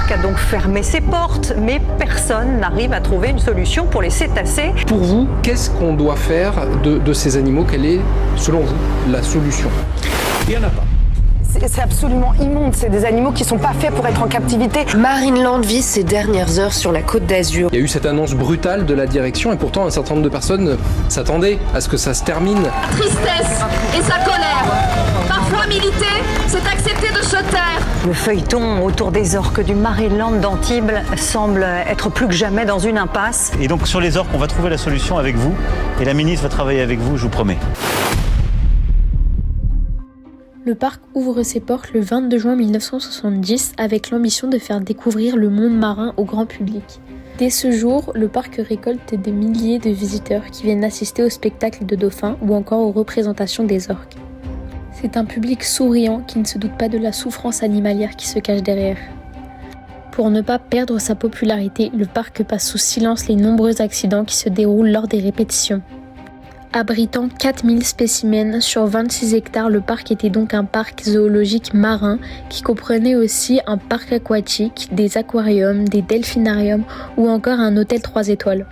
parc a donc fermé ses portes, mais personne n'arrive à trouver une solution pour les cétacés. Pour vous, qu'est-ce qu'on doit faire de ces animaux? Quelle est, selon vous, la solution? Il n'y en a pas. C'est absolument immonde, c'est des animaux qui ne sont pas faits pour être en captivité. Marineland vit ses dernières heures sur la Côte d'Azur. Il y a eu cette annonce brutale de la direction et pourtant un certain nombre de personnes s'attendaient à ce que ça se termine. Sa tristesse et sa colère. Parfois militer, c'est accepter de se taire. Le feuilleton autour des orques du Marineland d'Antibes semble être plus que jamais dans une impasse. Et donc sur les orques, on va trouver la solution avec vous et la ministre va travailler avec vous, je vous promets. Le parc ouvre ses portes le 22 juin 1970 avec l'ambition de faire découvrir le monde marin au grand public. Dès ce jour, le parc récolte des milliers de visiteurs qui viennent assister au spectacle de dauphins ou encore aux représentations des orques. C'est un public souriant qui ne se doute pas de la souffrance animalière qui se cache derrière. Pour ne pas perdre sa popularité, le parc passe sous silence les nombreux accidents qui se déroulent lors des répétitions. Abritant 4000 spécimens sur 26 hectares, le parc était donc un parc zoologique marin qui comprenait aussi un parc aquatique, des aquariums, des delphinariums ou encore un hôtel 3 étoiles.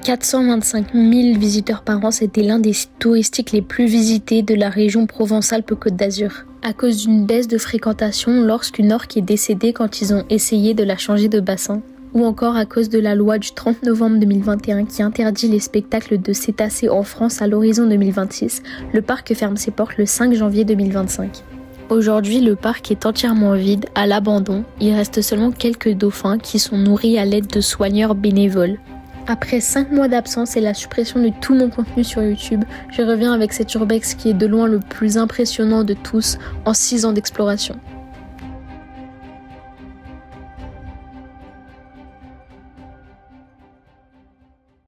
425 000 visiteurs par an, c'était l'un des sites touristiques les plus visités de la région Provence-Alpes-Côte d'Azur. À cause d'une baisse de fréquentation lorsqu'une orque est décédée quand ils ont essayé de la changer de bassin, ou encore à cause de la loi du 30 novembre 2021 qui interdit les spectacles de cétacés en France à l'horizon 2026, le parc ferme ses portes le 5 janvier 2025. Aujourd'hui, le parc est entièrement vide, à l'abandon. Il reste seulement quelques dauphins qui sont nourris à l'aide de soigneurs bénévoles. Après 5 mois d'absence et la suppression de tout mon contenu sur YouTube, je reviens avec cet urbex qui est de loin le plus impressionnant de tous en 6 ans d'exploration.